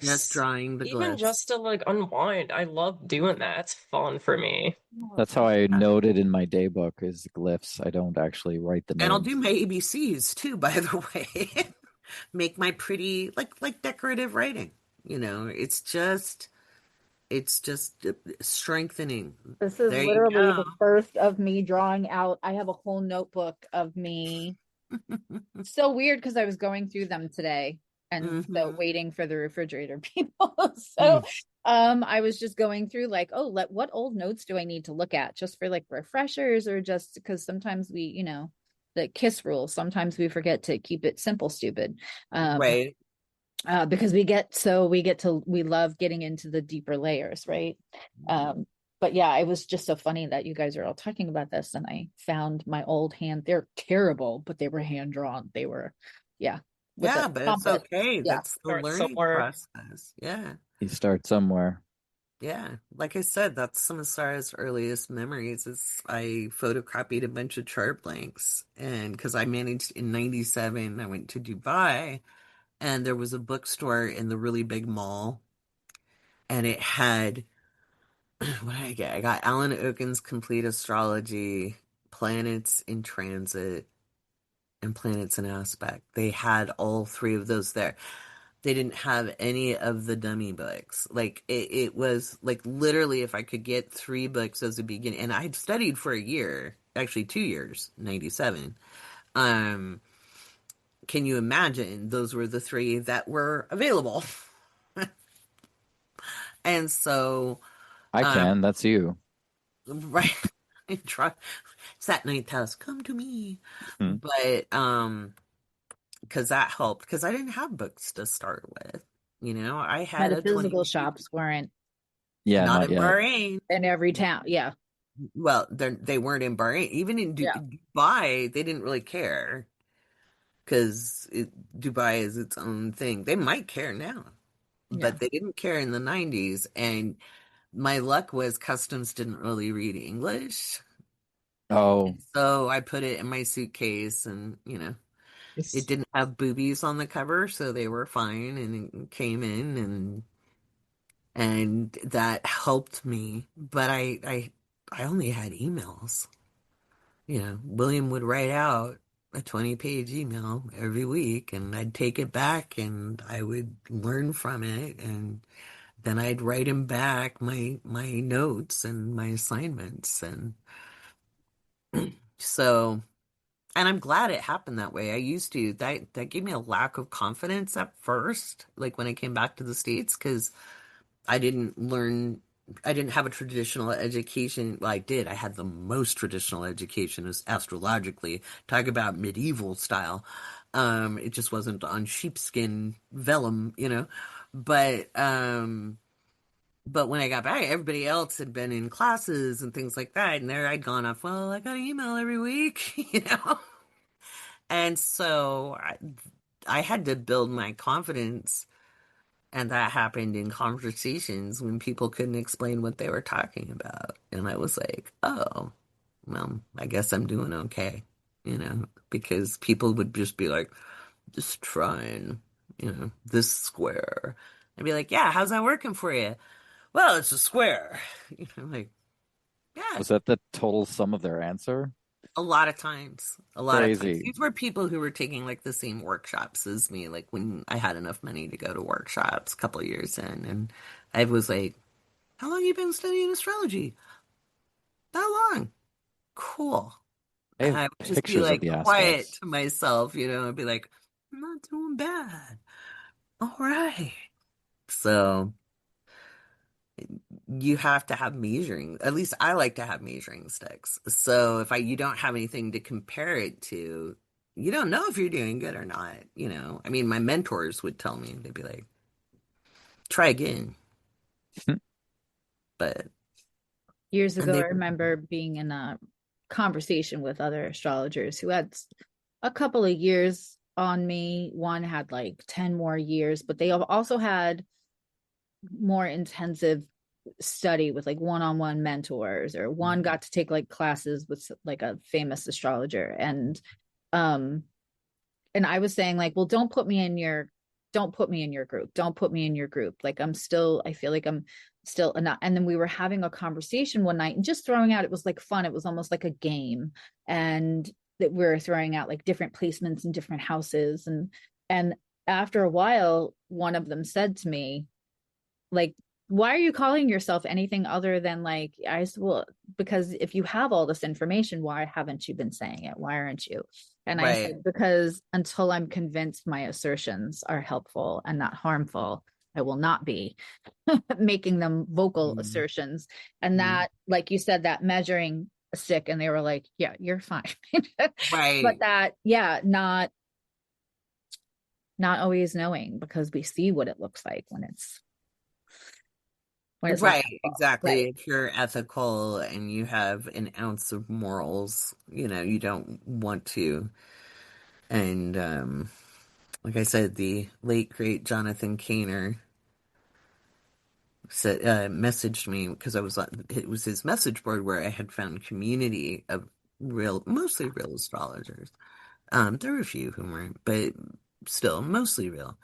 just glyphs. drawing the Even glyphs. just to like unwind. I love doing that. It's fun for me. That's how I noted in my day book is glyphs. I don't actually write the And I'll do names. my ABCs too, by the way. Make my pretty like decorative writing. It's just strengthening. This is There you literally go. the first of me drawing out. I have a whole notebook of me. So weird because I was going through them today and so Hmm. waiting for the refrigerator people. So I was just going through like, oh, what old notes do I need to look at just for like refreshers or just because sometimes we, the KISS rule, sometimes we forget to keep it simple, stupid. Right. Because we love getting into the deeper layers, right? But yeah, it was just so funny that you guys are all talking about this, and I found my old hand. They're terrible, but they were hand drawn. They were, yeah, with Yeah, the but it's compass. okay. Yeah, That's the Start learning somewhere. process. Yeah. You start somewhere. Yeah. Like I said, that's some of Sarah's earliest memories is I photocopied a bunch of chart blanks. And because I managed in 97, I went to Dubai and there was a bookstore in the really big mall. And it had, what did I get? I got Alan Oken's Complete Astrology, Planets in Transit, and Planets in Aspect. They had all three of those there. They didn't have any of the dummy books. Like it was like literally if I could get three books as a beginning, and I'd studied for a year, actually 2 years, 97. Um, can you imagine? Those were the three that were available. And so, I um, can. That's you. right, I try. It's that ninth house. Come to me, Hmm. but because that helped because I didn't have books to start with. I had a metaphysical 20, shops weren't Yeah, not not in yet. Bahrain. in every town. Yeah, Well, they weren't in Bahrain. Even in yeah, Dubai, they didn't really care because Dubai is its own thing. They might care now, yeah. but they didn't care in the 90s. And my luck was customs didn't really read English. Oh, So I put it in my suitcase and, it didn't have boobies on the cover, so they were fine and it came in and that helped me. But I only had emails. William would write out a 20-page email every week and I'd take it back and I would learn from it and then I'd write him back my notes and my assignments and so and I'm glad it happened that way. I used to that gave me a lack of confidence at first, like when I came back to the States, because I didn't learn, I didn't have a traditional education. Well, I did. I had the most traditional education as astrologically. Talk about medieval style. It just wasn't on sheepskin vellum. But when I got back, everybody else had been in classes and things like that. And there I'd gone off, well, I got an email every week. And so I had to build my confidence and that happened in conversations when people couldn't explain what they were talking about. And I was like, oh, well, I guess I'm doing okay, because people would just be like, just trying, this square. I'd be like, yeah, how's that working for you? Well, it's a square. Like, yeah, was that the total sum of their answer? a lot of times. A lot of times. Crazy. These were people who were taking like the same workshops as me, like when I had enough money to go to workshops a couple of years in. And I was like, how long you been studying astrology? That long. Cool. I And have I would just be pictures of like the quiet aspects. to myself, I'd be like, I'm not doing bad. All right. So you have to have measuring. At least I like to have measuring sticks. So if you don't have anything to compare it to, you don't know if you're doing good or not. I mean, my mentors would tell me, they'd be like, try again. But Years and ago, I they remember being in a conversation with other astrologers who had a couple of years on me. One had like 10 more years, but they also had more intensive study with like one-on-one mentors, or one got to take like classes with like a famous astrologer. And I was saying like, well, don't put me in your group. Like I feel like I'm still not. And then we were having a conversation one night and just throwing out, it was like fun. It was almost like a game. And that we're throwing out like different placements in different houses. And after a while, one of them said to me, like, why are you calling yourself anything other than like, I said, well, because if you have all this information, why haven't you been saying it? Why aren't you? And I said, because until I'm convinced my assertions are helpful and not harmful, I will not be making them vocal assertions. And that, like you said, that measuring stick, and they were like, yeah, you're fine. But that, not always knowing, because we see what it looks like when it's right, exactly. Right. If you're ethical and you have an ounce of morals, you don't want to. And like I said, the late great Jonathan Caner said, messaged me, because it was his message board where I had found community of mostly real astrologers. There were a few who weren't, but still mostly real.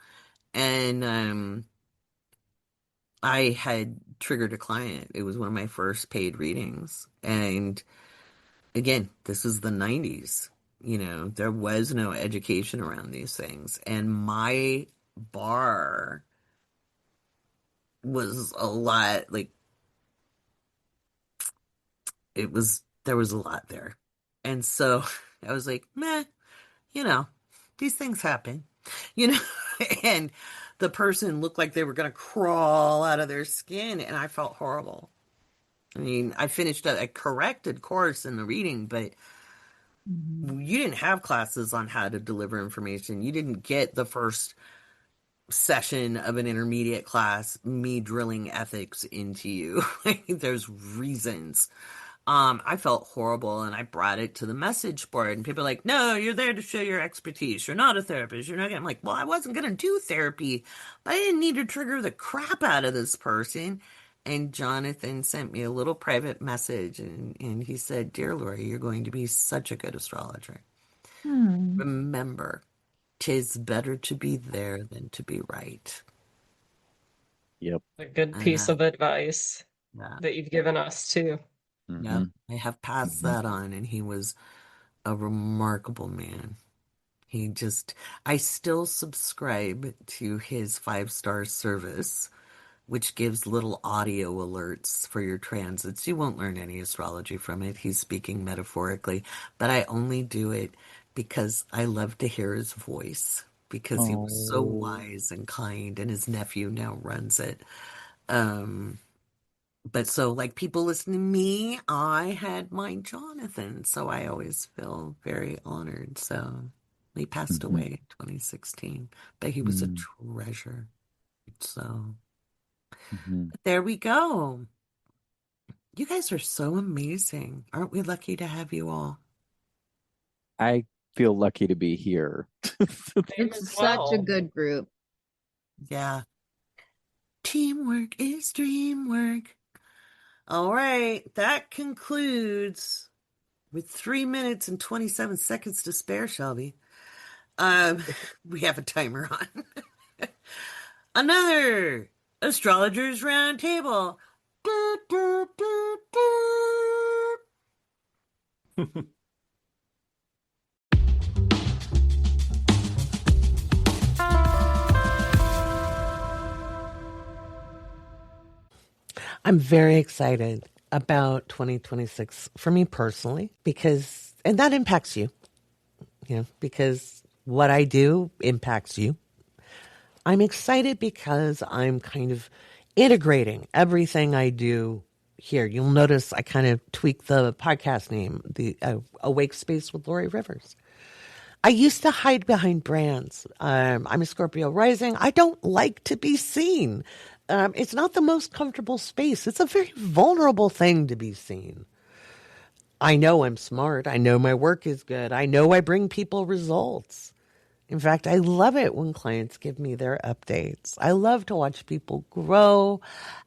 And I had triggered a client. It was one of my first paid readings. And again, this is the 90s. There was no education around these things. And my bar was a lot, like, there was a lot there. And so I was like, meh, these things happen, you know, and the person looked like they were going to crawl out of their skin, and I felt horrible. I mean, I finished a corrected course in the reading, but you didn't have classes on how to deliver information. You didn't get the first session of an intermediate class, me drilling ethics into you. There's reasons. I felt horrible, and I brought it to the message board, and people are like, no, you're there to show your expertise. You're not a therapist. You're not. I'm like, well, I wasn't going to do therapy, but I didn't need to trigger the crap out of this person. And Jonathan sent me a little private message, and he said, dear Laurie, you're going to be such a good astrologer. Remember, 'tis better to be there than to be right. Yep. A good piece of advice that you've given us too. Yep, I have passed that on, and he was a remarkable man. I still subscribe to his 5-star service, which gives little audio alerts for your transits. You won't learn any astrology from it. He's speaking metaphorically, but I only do it because I love to hear his voice, because he was so wise and kind, and his nephew now runs it. But so, like, people listen to me, I had my Jonathan, so I always feel very honored. So he passed away in 2016, but he was a treasure. So but there we go. You guys are so amazing. Aren't we lucky to have you all? I feel lucky to be here. It's such a good group. Yeah. Teamwork is dream work. All right, that concludes, with 3 minutes and 27 seconds to spare, Shelby. We have a timer on. Another Astrologers Roundtable. I'm very excited about 2026 for me personally, and that impacts you, because what I do impacts you. I'm excited because I'm kind of integrating everything I do here. You'll notice I kind of tweaked the podcast name, the Awake Space with Laurie Rivers. I used to hide behind brands. I'm a Scorpio rising. I don't like to be seen. It's not the most comfortable space. It's a very vulnerable thing to be seen. I know I'm smart. I know my work is good. I know I bring people results. In fact, I love it when clients give me their updates. I love to watch people grow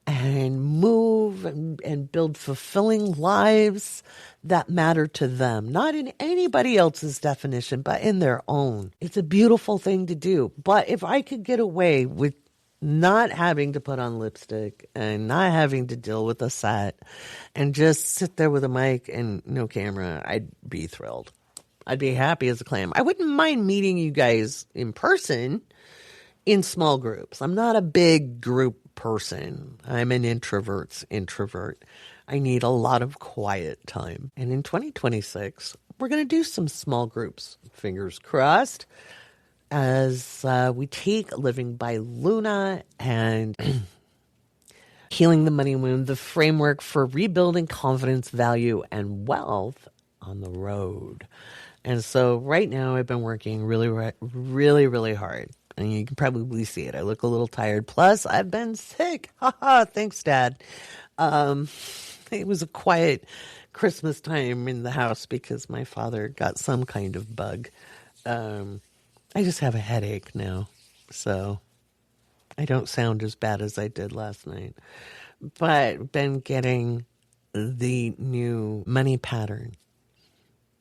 and move and build fulfilling lives that matter to them, not in anybody else's definition, but in their own. It's a beautiful thing to do. But if I could get away with not having to put on lipstick and not having to deal with a set and just sit there with a mic and no camera, I'd be thrilled. I'd be happy as a clam. I wouldn't mind meeting you guys in person in small groups. I'm not a big group person. I'm an introvert's introvert. I need a lot of quiet time. And in 2026, we're going to do some small groups. Fingers crossed. As we take Living by Luna and Healing the Money Wound, the framework for rebuilding confidence, value, and wealth on the road. And so right now I've been working really, really hard. And you can probably see it. I look a little tired. Plus, I've been sick. Thanks, Dad. It was a quiet Christmas time in the house because my father got some kind of bug. I just have a headache now. So I don't sound as bad as I did last night. But been getting the new money pattern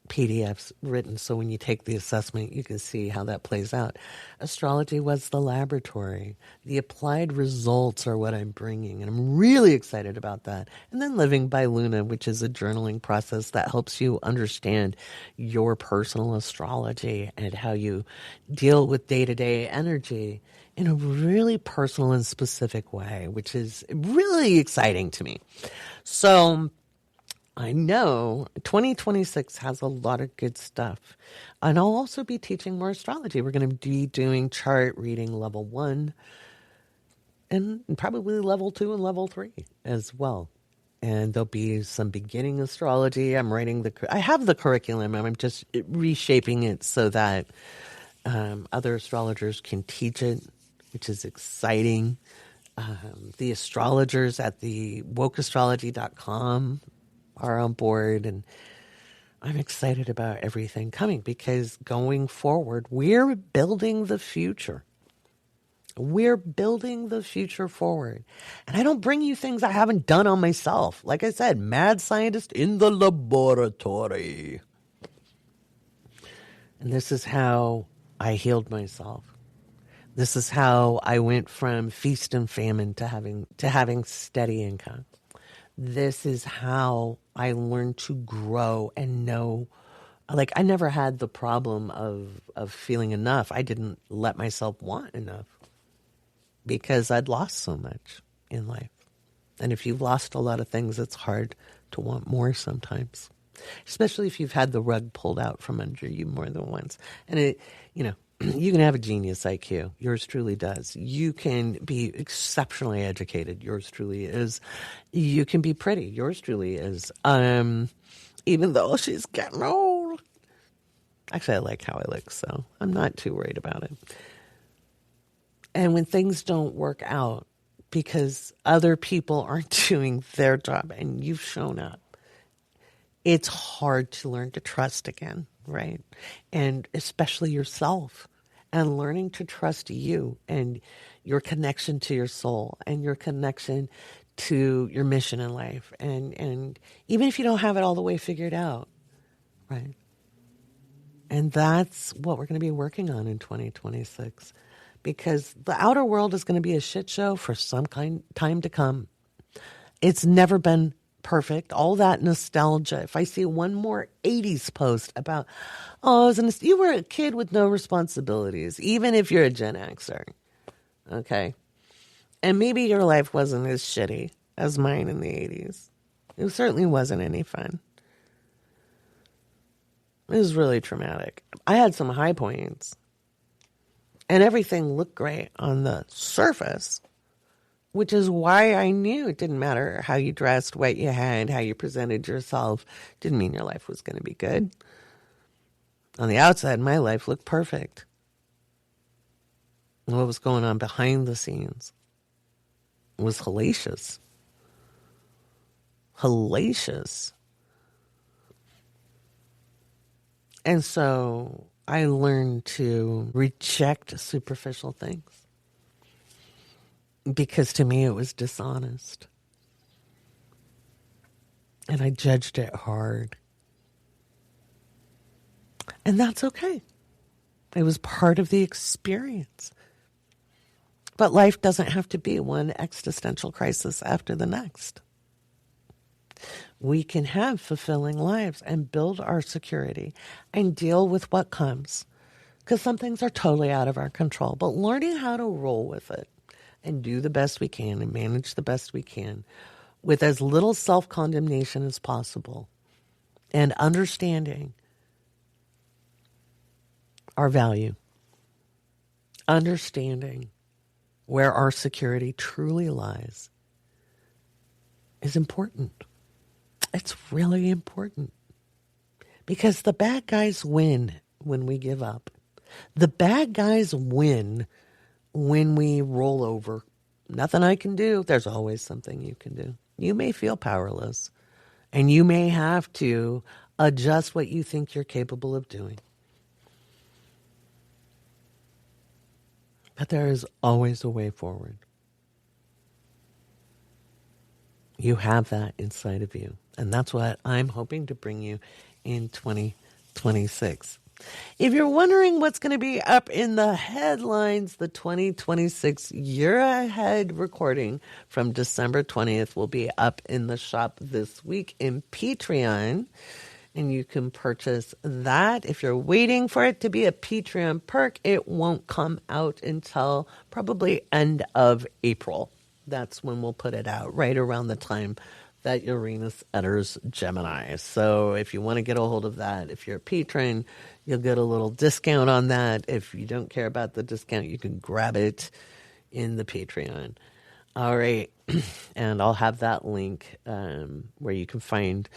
PDFs written, so when you take the assessment, you can see how that plays out. Astrology was the laboratory. The applied results are what I'm bringing, and I'm really excited about that. And then Living by Luna, which is a journaling process that helps you understand your personal astrology and how you deal with day-to-day energy in a really personal and specific way, which is really exciting to me. So I know 2026 has a lot of good stuff. And I'll also be teaching more astrology. We're going to be doing chart reading level 1 and probably level 2 and level 3 as well. And there'll be some beginning astrology. I have the curriculum. I'm just reshaping it so that other astrologers can teach it, which is exciting. The astrologers at the wokeastrology.com are on board, and I'm excited about everything coming because going forward, we're building the future. We're building the future forward. And I don't bring you things I haven't done on myself. Like I said, mad scientist in the laboratory. And this is how I healed myself. This is how I went from feast and famine to having steady income. This is how I learned to grow and know. Like, I never had the problem of feeling enough. I didn't let myself want enough because I'd lost so much in life. And if you've lost a lot of things, it's hard to want more sometimes, especially if you've had the rug pulled out from under you more than once. And you can have a genius IQ. Yours truly does. You can be exceptionally educated. Yours truly is. You can be pretty. Yours truly is. Even though she's getting old. Actually, I like how I look, so I'm not too worried about it. And when things don't work out because other people aren't doing their job and you've shown up, it's hard to learn to trust again, right? And especially yourself. And learning to trust you and your connection to your soul and your connection to your mission in life. And even if you don't have it all the way figured out, right? And that's what we're going to be working on in 2026. Because the outer world is going to be a shit show for some time to come. It's never been perfect. All that nostalgia. If I see one more 80s post about, you were a kid with no responsibilities, even if you're a Gen Xer. Okay. And maybe your life wasn't as shitty as mine in the 80s. It certainly wasn't any fun. It was really traumatic. I had some high points. And everything looked great on the surface which is why I knew it didn't matter how you dressed, what you had, how you presented yourself. Didn't mean your life was going to be good. On the outside, my life looked perfect. What was going on behind the scenes was hellacious. Hellacious. And so I learned to reject superficial things because to me it was dishonest. And I judged it hard. And that's okay. It was part of the experience. But life doesn't have to be one existential crisis after the next. We can have fulfilling lives and build our security and deal with what comes. Because some things are totally out of our control. But learning how to roll with it and do the best we can and manage the best we can with as little self-condemnation as possible and understanding our value, understanding where our security truly lies is important. It's really important because the bad guys win when we give up. The bad guys win when we roll over. Nothing I can do. There's always something you can do. You may feel powerless and you may have to adjust what you think you're capable of doing. But there is always a way forward. You have that inside of you. And that's what I'm hoping to bring you in 2026. If you're wondering what's going to be up in the headlines, the 2026 Year Ahead recording from December 20th will be up in the shop this week in Patreon. And you can purchase that. If you're waiting for it to be a Patreon perk, it won't come out until probably end of April. That's when we'll put it out, right around the time that Uranus enters Gemini. So if you want to get a hold of that, if you're a patron, you'll get a little discount on that. If you don't care about the discount, you can grab it in the Patreon. All right. And I'll have that link where you can find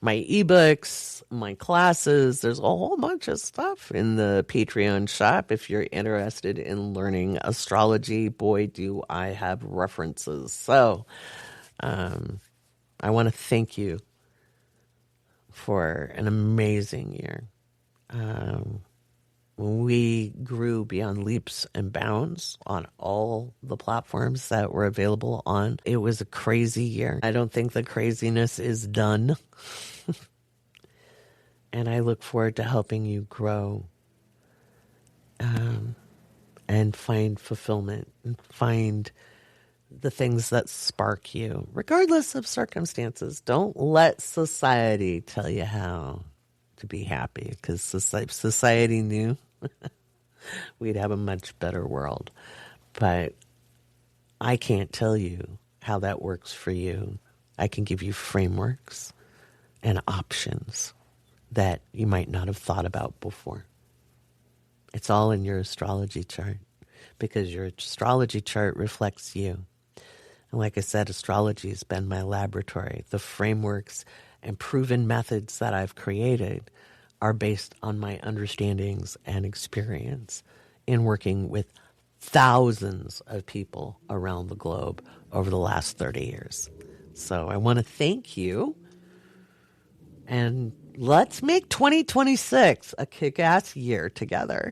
my ebooks, my classes. There's a whole bunch of stuff in the Patreon shop. If you're interested in learning astrology, boy, do I have references. So I want to thank you for an amazing year. We grew beyond leaps and bounds on all the platforms that were available on. It was a crazy year. I don't think the craziness is done. And I look forward to helping you grow and find fulfillment and find the things that spark you, regardless of circumstances. Don't let society tell you how to be happy, because society knew we'd have a much better world. But I can't tell you how that works for you. I can give you frameworks and options that you might not have thought about before. It's all in your astrology chart, because your astrology chart reflects you. And like I said, astrology has been my laboratory. The frameworks and proven methods that I've created are based on my understandings and experience in working with thousands of people around the globe over the last 30 years. So I want to thank you. And let's make 2026 a kick-ass year together.